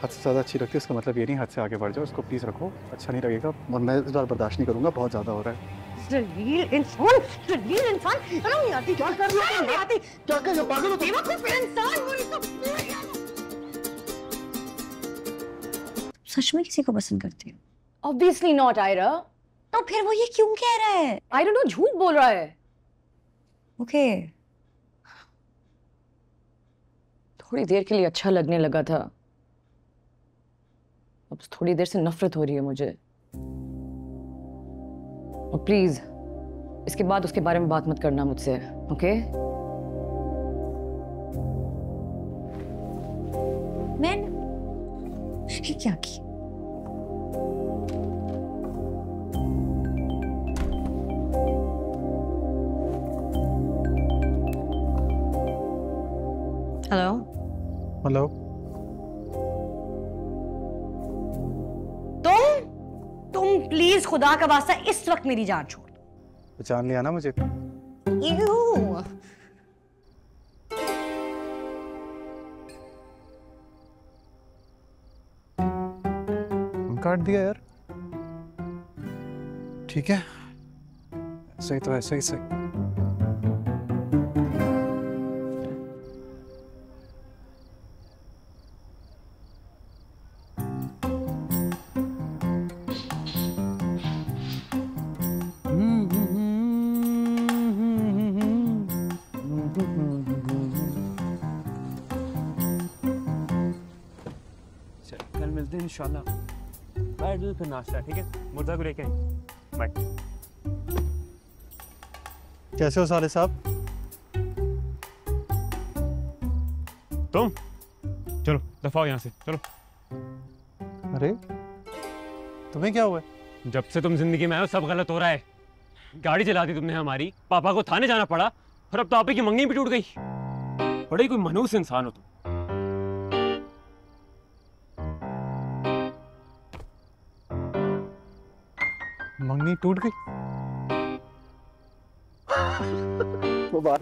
हद से ज़्यादा अच्छी लगती है, उसका मतलब ये नहीं हद से आगे बढ़ जाओ। उसको प्लीज़ रखो, अच्छा नहीं लगेगा और मैं इस बार बर्दाश्त नहीं करूँगा, बहुत ज़्यादा हो रहा है। जलील इंसान, जलील इंसान, शर्म नहीं आती? क्या कर रही हो? शर्म नहीं आती? क्या कर रही हो? पागल हो तुम? बेवकूफ इंसान, बोली तो। सच में किसी को पसंद करती हो? Obviously not, Ira. तो फिर वो ये क्यों कह रहा है? I don't know, झूठ बोल रहा है। ओके। थोड़ी देर के लिए अच्छा लगने लगा था, अब थोड़ी देर से नफरत हो रही है मुझे। और प्लीज इसके बाद उसके बारे में बात मत करना मुझसे, ओके? मैंने क्या की? Hello hello. तुम प्लीज खुदा का वास्ता इस वक्त मेरी जान छोड़ दो। पहचान लिया ना मुझे? काट दिया यार। ठीक है, सही तो है, सही सही। कल मिलते हैं इंशाल्लाह। बाय डल फिर नाश्ता, ठीक है? मुर्दा को लेके आएंगे। बाय। कैसे हो साले साहब? तुम चलो दफा हो यहाँ से, चलो। अरे तुम्हें क्या हुआ? जब से तुम जिंदगी में आए हो सब गलत हो रहा है। गाड़ी चला दी तुमने हमारी, पापा को थाने जाना पड़ा और अब तो आपे की मंगनी भी टूट गई। बड़े कोई मनहूस इंसान हो तुम। मंगनी टूट गई? वो बात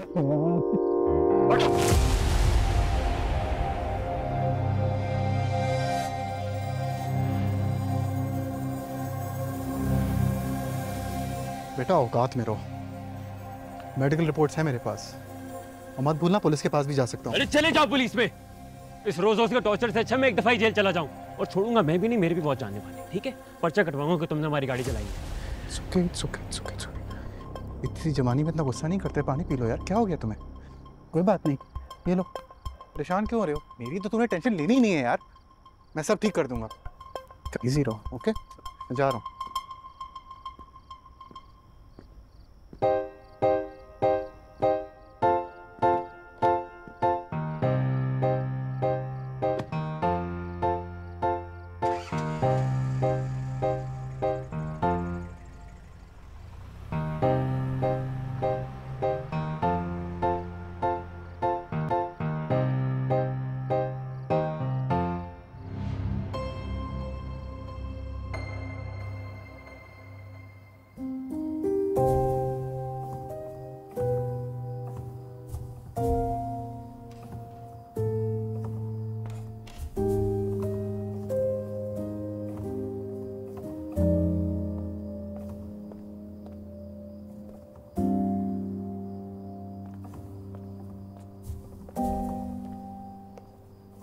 बेटा, औकात में रहो। मेडिकल रिपोर्ट्स है मेरे पास, और मत भूलना पुलिस के पास भी जा सकता हूँ। अरे चले जाओ पुलिस में। इस रोज रोज के टॉर्चर से अच्छा मैं एक दफा ही जेल चला जाऊं। और छोड़ूंगा मैं भी नहीं, मेरे भी बहुत जानने वाले, ठीक है? पर्चा कटवाऊंगा कि तुमने हमारी गाड़ी चलाई है। सुके सुके सुके सुके। इतनी जवानी में इतना गुस्सा नहीं करते, पानी पी लो यार। क्या हो गया तुम्हें? कोई बात नहीं, ये लो। परेशान क्यों हो रहे हो? मेरी तो तुम्हें टेंशन लेनी ही नहीं है यार, मैं सब ठीक कर दूंगा। इजी रहो, ओके? मैं जा रहा हूँ।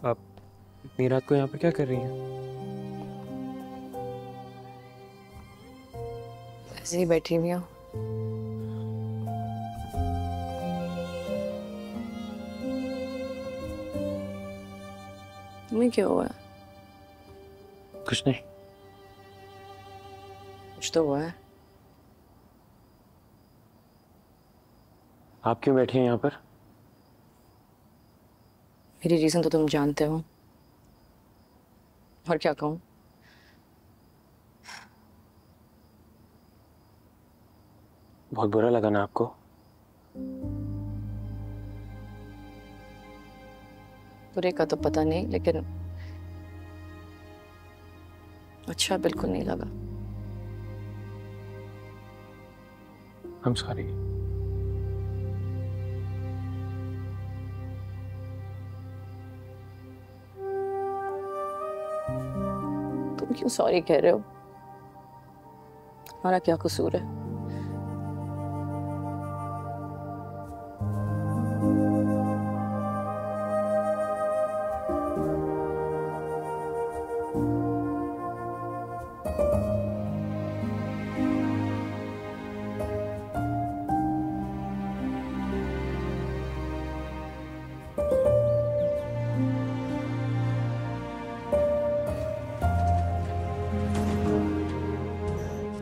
आप इतनी रात को यहाँ पर क्या कर रही हैं? ऐसे ही बैठी हुई हूँ। तुम्हें क्या हुआ? कुछ नहीं। कुछ तो हुआ है। आप क्यों बैठी हैं यहाँ पर? मेरी रीजन तो तुम जानते हो, और क्या कहूँ? बहुत बुरा लगा ना आपको? बुरे का तो पता नहीं, लेकिन अच्छा बिल्कुल नहीं लगा। I'm sorry। तुम क्यों सॉरी कह रहे हो? हमारा क्या कसूर है?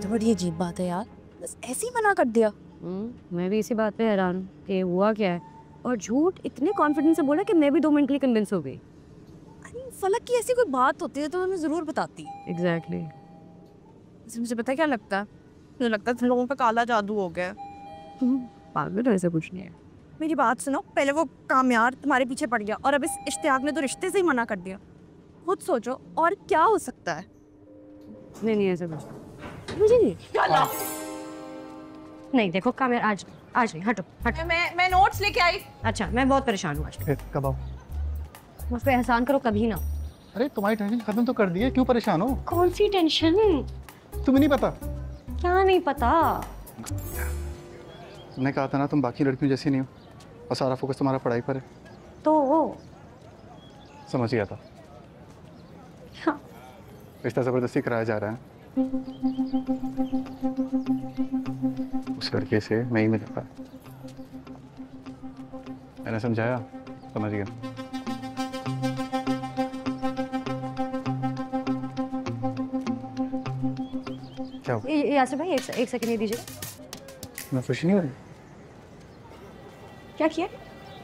तो बड़ी अजीब बात है यार, बस ऐसे ही मना कर दिया। मैं भी इसी बात पे हैरान हूँ कि हुआ क्या है, और झूठ इतने कॉन्फिडेंस से बोला कि मैं भी 2 मिनट के लिए कन्विंस हो गई। अरे फलक की ऐसी कोई बात होती है तो मैं जरूर बताती। एग्जैक्टली। मुझे पता है क्या लगता है, मुझे लगता है तुम लोगों पे काला जादू हो गया है। पागल हो, ऐसा कुछ नहीं है। मेरी बात सुनो, पहले वो कामयार तुम्हारे पीछे पड़ गया और अब इस इश्तियाक ने तो रिश्ते से ही मना कर दिया। खुद सोचो और क्या हो सकता है। नहीं ऐसा कुछ मुझे नहीं। नहीं देखो कामयार, आज नहीं, हटो हटो। मैं नोट्स लेके आई। अच्छा मैं बहुत परेशान हूँ आज। फिर कब आओ? मुझ पे एहसान करो कभी ना। अरे तुम्हारी टेंशन खत्म तो कर दी है, क्यों परेशान हो? कौन सी टेंशन? तुम्हें नहीं पता? क्या नहीं पता? तुमने कहा था ना तुम बाकी लड़कियों जैसी नहीं हो और सारा फोकस तुम्हारा पढ़ाई पर है। तो वो समझ गया था। हाँ। रिश्ता जबरदस्ती कराया जा रहा है। उस लड़के से मैं ही मिला था, मैंने समझाया, समझ गया। क्या हुआ? यासर भाई एक सेकंड ये दीजिए। मैं खुश नहीं हो रही? क्या किया?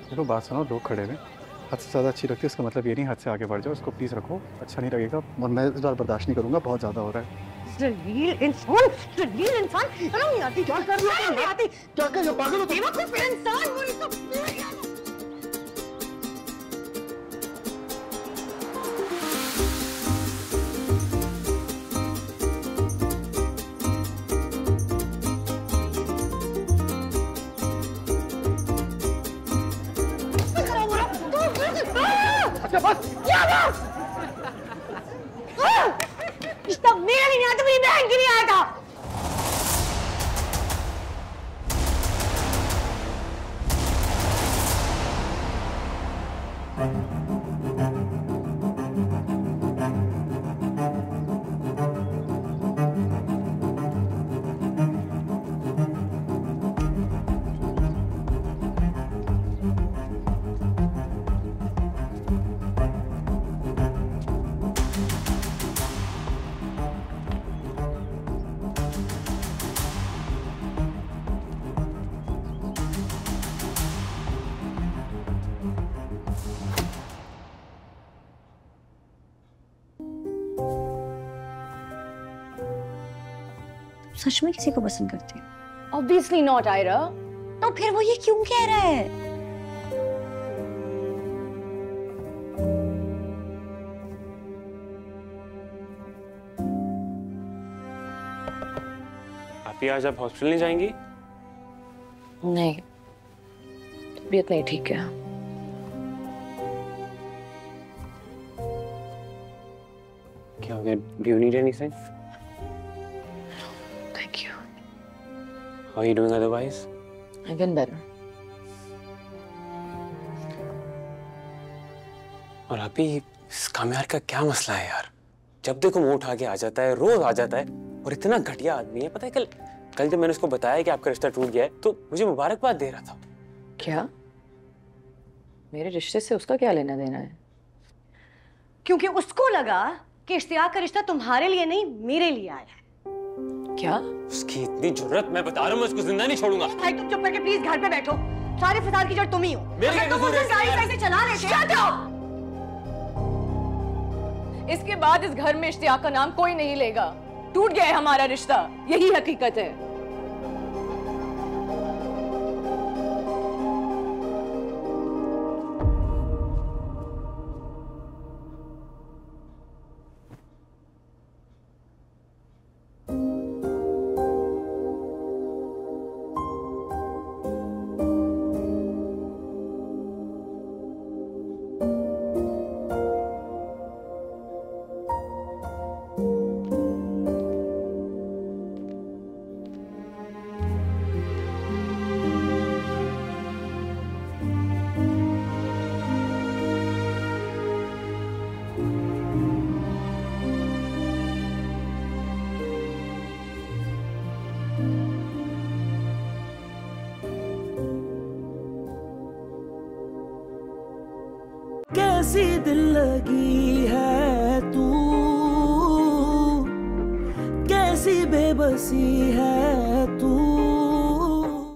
चलो बात सुनो, लोग खड़े हुए, हद से ज़्यादा अच्छी लगती है, इसका मतलब ये नहीं हद से आगे बढ़ जाओ, इसको प्लीज़ रखो, अच्छा नहीं लगेगा और मैं इस बार बर्दाश्त नहीं करूँगा, बहुत ज़्यादा हो रहा है। जलील इंसान, शर्म नहीं आती? क्या कर रही हो? नहीं आती? क्या कर रही हो? पागल हो तुम? बेवकूफ इंसान, वो इसको रिश्ता मेरा नहीं आया तो मेरी बहन की नहीं आया था। सच में किसी को पसंद करती है? Obviously not, Ira. तो फिर वो ये क्यों कह रहा है? आप ही आज आप हॉस्पिटल नहीं जाएंगी? नहीं, तबीयत नहीं ठीक है। क्या हो गया? Do you need anything? Thank you. How are you doing otherwise? I've been better. और अभी इस कामयार का क्या मसला है यार? जब देखो मुंह उठा के आ जाता है, रोज आ जाता है और इतना घटिया आदमी है। पता है कल जब मैंने उसको बताया कि आपका रिश्ता टूट गया है तो मुझे मुबारकबाद दे रहा था। क्या? मेरे रिश्ते से उसका क्या लेना देना है? क्योंकि उसको लगा कि इश्तियाक का रिश्ता तुम्हारे लिए नहीं मेरे लिए आया है। क्या? उसकी इतनी जुर्रत, मैं बता रहा हूँ, मैं उसको जिंदा नहीं छोड़ूंगा। भाई तुम चुप करके प्लीज घर पे बैठो। सारे फसाद की जड़ तुम ही हो। मेरे क्या अगर तुम कसूर उस है दिन गाड़ी इसमें? सही से चला लेते। Shut up! इसके बाद इस घर में इश्तियाक का नाम कोई नहीं लेगा। टूट गया है हमारा रिश्ता, यही हकीकत है। कैसी दिल लगी है तू, कैसी बेबसी है